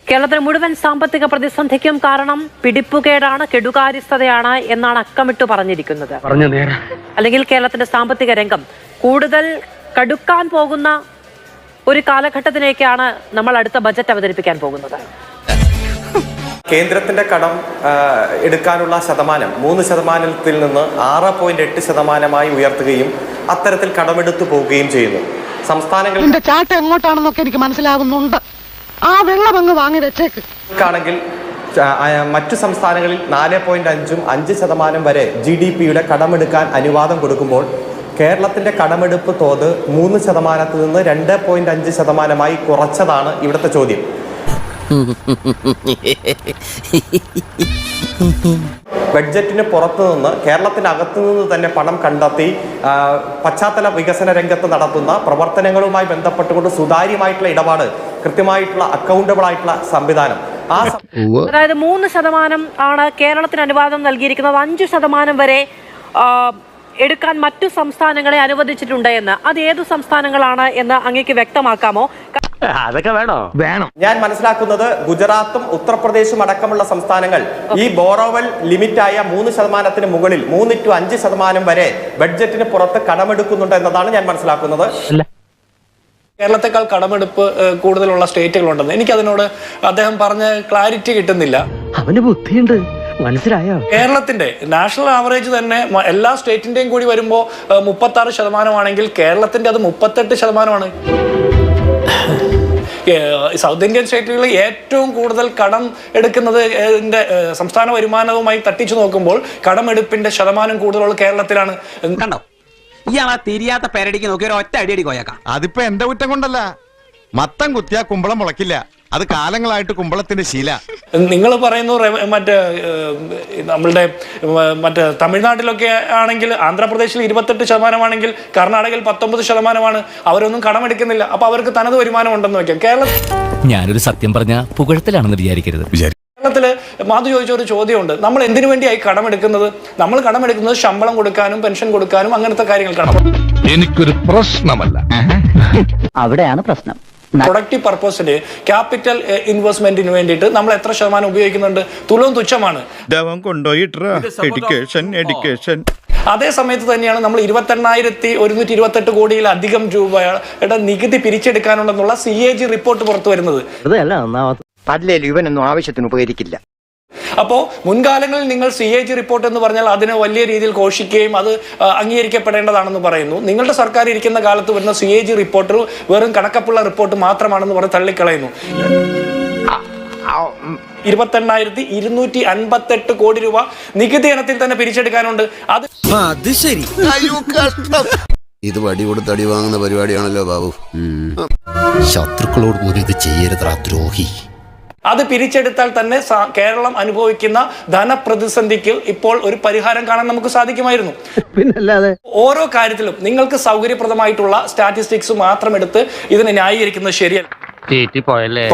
കേരളത്തിലെ മുഴുവൻ സാമ്പത്തിക പ്രതിസന്ധിക്കും കാരണം പിടിപ്പുകേടാണ്, കെടുകാര്യസ്ഥതയാണ് എന്നാണ് അക്കമിട്ടു പറഞ്ഞിരിക്കുന്നത്. അല്ലെങ്കിൽ കേരളത്തിന്റെ സാമ്പത്തിക രംഗം കൂടുതൽ കടുക്കാൻ പോകുന്ന ഒരു കാലഘട്ടത്തിലേക്കാണ് നമ്മൾ അടുത്ത ബജറ്റ് അവതരിപ്പിക്കാൻ പോകുന്നത്. കേന്ദ്രത്തിന്റെ കടം എടുക്കാനുള്ള ശതമാനം 3% നിന്ന് 6.8% ഉയർത്തുകയും അത്തരത്തിൽ കടമെടുത്തു പോവുകയും ചെയ്യുന്നു. സംസ്ഥാനങ്ങളുടെ ചാട്ടം എങ്ങോട്ടാണെന്നൊക്കെ എനിക്ക് മനസ്സിലാകുന്നുണ്ട്. ആ വെള്ളം അങ്ങ് വാങ്ങി വെച്ചേക്കാണെങ്കിൽ മറ്റു സംസ്ഥാനങ്ങളിൽ 4.5%, 5% വരെ GDP-യുടെ കടമെടുക്കാൻ അനുവാദം കൊടുക്കുമ്പോൾ കേരളത്തിന്റെ കടമെടുപ്പ് തോത് 3% നിന്ന് 2.5% കുറച്ചതാണ് ഇവിടുത്തെ ചോദ്യം. ബഡ്ജറ്റിന് പുറത്തു നിന്ന് കേരളത്തിനകത്തു നിന്ന് തന്നെ പണം കണ്ടെത്തി പശ്ചാത്തല വികസന രംഗത്ത് നടത്തുന്ന പ്രവർത്തനങ്ങളുമായി ബന്ധപ്പെട്ടുകൊണ്ട് സുതാര്യമായിട്ടുള്ള ഇടപാട്, കൃത്യമായിട്ടുള്ള അക്കൗണ്ടബിൾ ആയിട്ടുള്ള സംവിധാനം, അതായത് 3% ആണ് കേരളത്തിന് അനുവാദം നൽകിയിരിക്കുന്നത്. 5% വരെ എടുക്കാൻ മറ്റു സംസ്ഥാനങ്ങളെ അനുവദിച്ചിട്ടുണ്ട് എന്ന്. അത് ഏതു സംസ്ഥാനങ്ങളാണ് എന്ന് അങ്ങേക്ക് വ്യക്തമാക്കാമോ? അതൊക്കെ വേണം. ഞാൻ മനസ്സിലാക്കുന്നത് ഗുജറാത്തും ഉത്തർപ്രദേശും അടക്കമുള്ള സംസ്ഥാനങ്ങൾ ഈ ബോറോവൽ ലിമിറ്റായ 3% മുകളിൽ 3 to 5% വരെ ബഡ്ജറ്റിന് പുറത്ത് കടമെടുക്കുന്നുണ്ട് എന്നതാണ് ഞാൻ മനസ്സിലാക്കുന്നത്. കേരളത്തെക്കാൾ കടമെടുപ്പ് കൂടുതലുള്ള സ്റ്റേറ്റുകളുണ്ടെന്ന് എനിക്കതിനോട് അദ്ദേഹം പറഞ്ഞ ക്ലാരിറ്റി കിട്ടുന്നില്ല. അവന് ബുദ്ധിയുണ്ട്, മനസ്സിലായോ? കേരളത്തിന്റെ നാഷണൽ ആവറേജ് തന്നെ എല്ലാ സ്റ്റേറ്റിന്റെയും കൂടി വരുമ്പോൾ 36% കേരളത്തിന്റെ അത് 38%. സൗത്ത് ഇന്ത്യൻ സ്റ്റേറ്റുകളിൽ ഏറ്റവും കൂടുതൽ കടം എടുക്കുന്നത് സംസ്ഥാന വരുമാനവുമായി തട്ടിച്ചു നോക്കുമ്പോൾ കടമെടുപ്പിന്റെ ശതമാനം കൂടുതലുള്ള കേരളത്തിലാണ്. കണ്ടോ, ഇയാളാ തിരിയാത്ത പേരടിക്ക് നോക്കി ഒരു ഒറ്റ അടിയടി കോയക്കാം. അതിപ്പോ എന്റെ കുറ്റം കൊണ്ടല്ല, മത്തം കുത്തിയാ കുമ്പളം മുളക്കില്ല. അത് കാലങ്ങളായിട്ട് കുമ്പളത്തിന്റെ ശീല. നിങ്ങൾ പറയുന്നു നമ്മളുടെ തമിഴ്നാട്ടിലൊക്കെ ആണെങ്കിൽ, ആന്ധ്രാപ്രദേശിൽ 28% കർണാടകയിൽ 19%. അവരൊന്നും കടമെടുക്കുന്നില്ല. അപ്പൊ അവർക്ക് തനത് വരുമാനം ഉണ്ടെന്ന് വെക്കാം. ഞാനൊരു സത്യം പറഞ്ഞ പുകഴത്തിലാണെന്ന് വിചാരിക്കരുത്. കേരളത്തില് മാധു ചോദിച്ച ഒരു ചോദ്യമുണ്ട്, നമ്മൾ എന്തിനു വേണ്ടിയായി കടമെടുക്കുന്നത്? നമ്മൾ കടമെടുക്കുന്നത് ശമ്പളം കൊടുക്കാനും പെൻഷൻ കൊടുക്കാനും അങ്ങനത്തെ കാര്യങ്ങൾക്കാണ്. എനിക്കൊരു പ്രശ്നമല്ല, അവിടെയാണ് പ്രശ്നം. പ്രൊഡക്റ്റീവ് പർപ്പസിന്, ക്യാപിറ്റൽ ഇൻവെസ്റ്റ്മെന്റിന് വേണ്ടിയിട്ട് നമ്മൾ എത്ര ശതമാനം ഉപയോഗിക്കുന്നുണ്ട്? തുലവും തുച്ഛമാണ്. അതേ സമയത്ത് തന്നെയാണ് നമ്മൾ 28,128 കോടിയിലധികം രൂപയുടെ നികുതി പിരിച്ചെടുക്കാനുണ്ടെന്നുള്ള CAG റിപ്പോർട്ട് പുറത്തു വരുന്നത്. ഇവനൊന്നും ആവശ്യത്തിന് ഉപകരിക്കില്ല. അപ്പോൾ മുൻകാലങ്ങളിൽ നിങ്ങൾ CAG റിപ്പോർട്ട് എന്ന് പറഞ്ഞാൽ അതിനെ വലിയ രീതിയിൽ ഘോഷിക്കുകയും അത് അംഗീകരിക്കപ്പെടേണ്ടതാണെന്ന് പറയുന്നു. നിങ്ങളുടെ സർക്കാർ ഇരിക്കുന്ന കാലത്ത് വരുന്ന CAG റിപ്പോർട്ട് വെറും കണക്കപ്പുള്ള റിപ്പോർട്ട് മാത്രമാണെന്ന് പറഞ്ഞ് തള്ളിക്കളയുന്നു. 28,258 കോടി രൂപ നികുതി ഇനത്തിൽ തന്നെ പിരിച്ചെടുക്കാനുണ്ട്. അത് ശരി, ഇത് വടി കൊടുത്ത് അടി വാങ്ങുന്ന പരിപാടിയാണല്ലോ ബാബു. ശത്രുക്കളോട് പോലും ഇത് ചെയ്യരുതാ ദ്രോഹി. അത് പിരിച്ചെടുത്താൽ തന്നെ കേരളം അനുഭവിക്കുന്ന ധനപ്രതിസന്ധിക്ക് ഇപ്പോൾ ഒരു പരിഹാരം കാണാൻ നമുക്ക് സാധിക്കുമായിരുന്നു. പിന്നല്ലാതെ ഓരോ കാര്യത്തിലും നിങ്ങൾക്ക് സൗകര്യപ്രദമായിട്ടുള്ള സ്റ്റാറ്റിസ്റ്റിക്സ് മാത്രം എടുത്ത് ഇതിനെ ന്യായീകരിക്കുന്നത് ശരിയല്ല.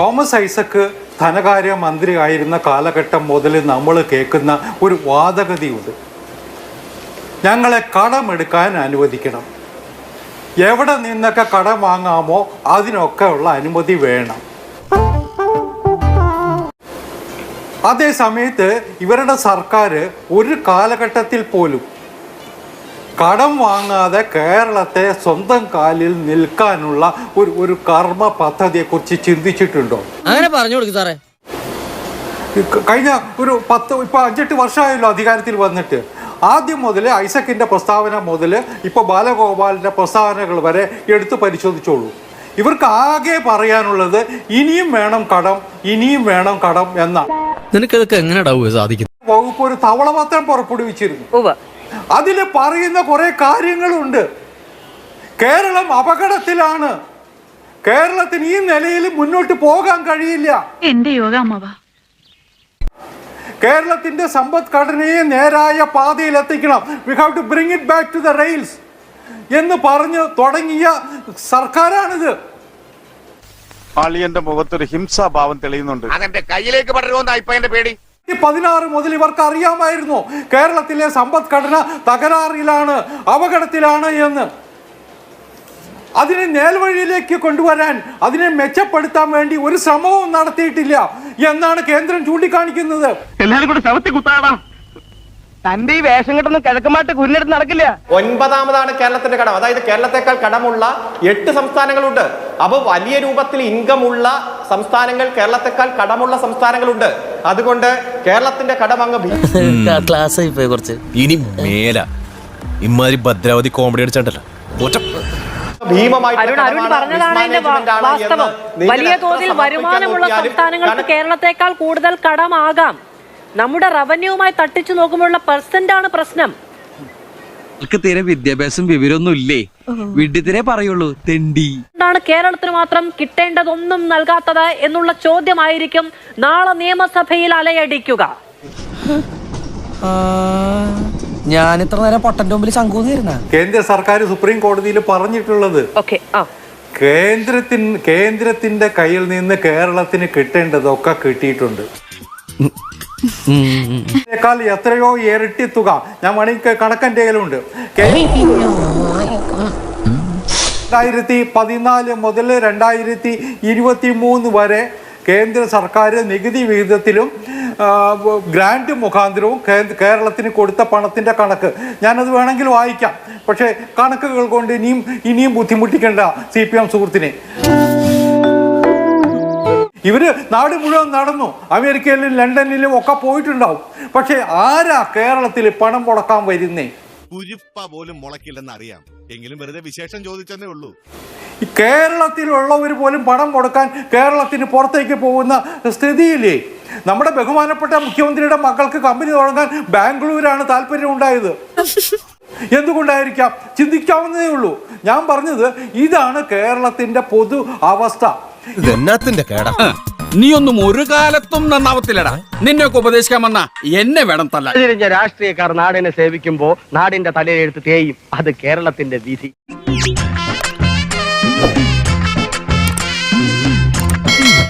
തോമസ് ഐസക് ധനകാര്യ മന്ത്രി ആയിരുന്ന കാലഘട്ടം മുതൽ നമ്മൾ കേൾക്കുന്ന ഒരു വാദഗതിയുണ്ട്, ഞങ്ങളെ കടമെടുക്കാൻ അനുവദിക്കണം, എവിടെ നിന്നൊക്കെ കടം വാങ്ങാമോ അതിനൊക്കെ ഉള്ള അനുമതി വേണം. അതേ സമയത്ത് ഇവരുടെ സർക്കാർ ഒരു കാലഘട്ടത്തിൽ പോലും കടം വാങ്ങാതെ കേരളത്തെ സ്വന്തം കാലിൽ നിൽക്കാനുള്ള ഒരു കർമ്മ പദ്ധതിയെ കുറിച്ച് ചിന്തിച്ചിട്ടുണ്ടോ? അങ്ങനെ പറഞ്ഞു കൊടുക്കും സാറേ. കഴിഞ്ഞ ഒരു 5-8 വർഷമായല്ലോ അധികാരത്തിൽ വന്നിട്ട്. ആദ്യം മുതൽ ഐസക്കിന്റെ പ്രസ്താവന മുതൽ ഇപ്പോൾ ബാലഗോപാലിന്റെ പ്രസ്താവനകൾ വരെ എടുത്ത് പരിശോധിച്ചോളൂ. ഇവർക്ക് ആകെ പറയാനുള്ളത് ഇനിയും വേണം കടം, ഇനിയും വേണം കടം എന്നാണ്. നിനക്കതൊക്കെ എങ്ങനെ സാധിക്കും? വകുപ്പ് ഒരു തവളപത്രം പുറപ്പെടുവിച്ചിരുന്നു. അതിൽ പറയുന്ന കുറെ കാര്യങ്ങളുണ്ട്. കേരളം അപകടത്തിലാണ്, കേരളത്തിന് ഈ നിലയിൽ മുന്നോട്ട് പോകാൻ കഴിയില്ല, കേരളത്തിന്റെ സമ്പദ്ഘടനയെ നേരായ പാതയിൽ എത്തിക്കണം, we have to bring it back to the rails എന്ന് പറഞ്ഞു തുടങ്ങിയ സർക്കാരാണിത്. ആളിയന്റെ മുഖത്തൊരു ഹിംസാഭാവം തെളിയുന്നുണ്ട്. അതെന്റെ കയ്യിലേക്ക് പടരുമെന്നാ ഇപ്പൊ എന്റെ പേടി. 2016 മുതൽ ഇവർക്ക് അറിയാമായിരുന്നു കേരളത്തിലെ സമ്പദ്ഘടന തകരാറിലാണ്, അപകടത്തിലാണ് എന്ന്. അതിനെ നേൽവഴിയിലേക്ക് കൊണ്ടുവരാൻ, അതിനെ മെച്ചപ്പെടുത്താൻ വേണ്ടി ഒരു ശ്രമവും നടത്തിയിട്ടില്ല എന്നാണ് കേന്ദ്രം ചൂണ്ടിക്കാണിക്കുന്നത്. എല്ലാരും കൂടെ ശവത്തി കുത്താടാ. തന്റെ ഈ വേഷം കെട്ടൊന്നും കിഴക്കമായിട്ട് കുരിഞ്ഞെടുത്ത് നടക്കില്ല. 9ാമതാണ് കേരളത്തിന്റെ കടം. അതായത് കേരളത്തെക്കാൾ കടമുള്ള 8 സംസ്ഥാനങ്ങളുണ്ട്. അപ്പോൾ വലിയ രൂപത്തിൽ ഇൻകം ഉള്ള സംസ്ഥാനങ്ങൾ, കേരളത്തെക്കാൾ കടമുള്ള സംസ്ഥാനങ്ങളുണ്ട്. അതുകൊണ്ട് കേരളത്തിന്റെ കടം അങ്ങ് ക്ലാസ് ആയി പോയി കുറച്ച്. ഇനി മേല ഇമാതിരി ഭദ്രാവതി കോമഡി അടിച്ചാണ്ടല്ലോ അരുൺ പറഞ്ഞതാണ് എന്റെ വാസ്തവം. വലിയ തോതിൽ വരുമാനമുള്ള സംസ്ഥാനങ്ങൾക്ക് കേരളത്തെക്കാൾ കൂടുതൽ കടമാകാം. നമ്മുടെ റവന്യൂവുമായി തട്ടിച്ചു നോക്കുമ്പോഴുള്ള പെർസെന്റ് ആണ് പ്രശ്നം. തീരെ വിദ്യാഭ്യാസം വിവരമൊന്നും ഇല്ലേ, വിഡ്ഢിത്തിരെ പറയുള്ളൂ തെണ്ടി. ാണ് കേരളത്തിന് മാത്രം കിട്ടേണ്ടതൊന്നും നൽകാത്തത് എന്നുള്ള ചോദ്യമായിരിക്കും നാളെ നിയമസഭയിൽ അലയടിക്കുക. ഞാൻ ഇത്ര നേരം പൊട്ടന്റെ മുമ്പിൽ ശങ്കൂന്നിരുന്ന കേന്ദ്ര സർക്കാർ സുപ്രീം കോടതിയിൽ പറഞ്ഞിട്ടുള്ളത് കേന്ദ്രത്തിന്റെ കയ്യിൽ നിന്ന് കേരളത്തിന് കിട്ടേണ്ടതൊക്കെ കിട്ടിയിട്ടുണ്ട്. എത്രയോ ഇരട്ടി തുക ഞാൻ വേണമെങ്കിൽ കണക്കെന്റെ കയ്യിലുണ്ട്. 2014 മുതൽ 2023 വരെ കേന്ദ്ര സർക്കാർ നികുതി വിഹിതത്തിലും ഗ്രാന്റ് മുഖാന്തരവും കേരളത്തിന് കൊടുത്ത പണത്തിന്റെ കണക്ക് ഞാനത് വേണമെങ്കിൽ വായിക്കാം. പക്ഷേ കണക്കുകൾ കൊണ്ട് ഇനിയും ബുദ്ധിമുട്ടിക്കേണ്ട CPM സുഹൃത്തിനെ. ഇവര് നാട് മുഴുവൻ നടന്നു, അമേരിക്കയിലും ലണ്ടനിലും ഒക്കെ പോയിട്ടുണ്ടാവും. പക്ഷെ ആരാ കേരളത്തിൽ പണം മുടക്കാൻ വരുന്നേ? കുരിപ്പ പോലും മുളക്കില്ലെന്ന് അറിയാം, എങ്കിലും വെറുതെ വിശേഷം ചോദിച്ചെന്നേ ഉള്ളൂ. കേരളത്തിലുള്ളവർ പോലും പണം കൊടുക്കാൻ കേരളത്തിന് പുറത്തേക്ക് പോകുന്ന സ്ഥിതിയില്ലേ? നമ്മുടെ ബഹുമാനപ്പെട്ട മുഖ്യമന്ത്രിയുടെ മക്കൾക്ക് കമ്പനി തുടങ്ങാൻ ബാംഗ്ലൂരാണ് താല്പര്യം ഉണ്ടായത്. എന്തുകൊണ്ടായിരിക്കാം? ചിന്തിക്കാവുന്നതേ ഉള്ളൂ. ഞാൻ പറഞ്ഞത് ഇതാണ് കേരളത്തിന്റെ പൊതു അവസ്ഥ. നീ ഒന്നും ഒരു കാലത്തും നന്നാവത്തില്ലടാ. നിന്നെയൊക്കെ ഉപദേശിക്കാൻ വന്ന എന്നെ വേണം തല്ല. രാഷ്ട്രീയക്കാർ നാടിനെ സേവിക്കുമ്പോ നാടിന്റെ തലയിലെടുത്ത് തേയും. അത് കേരളത്തിന്റെ വിധി.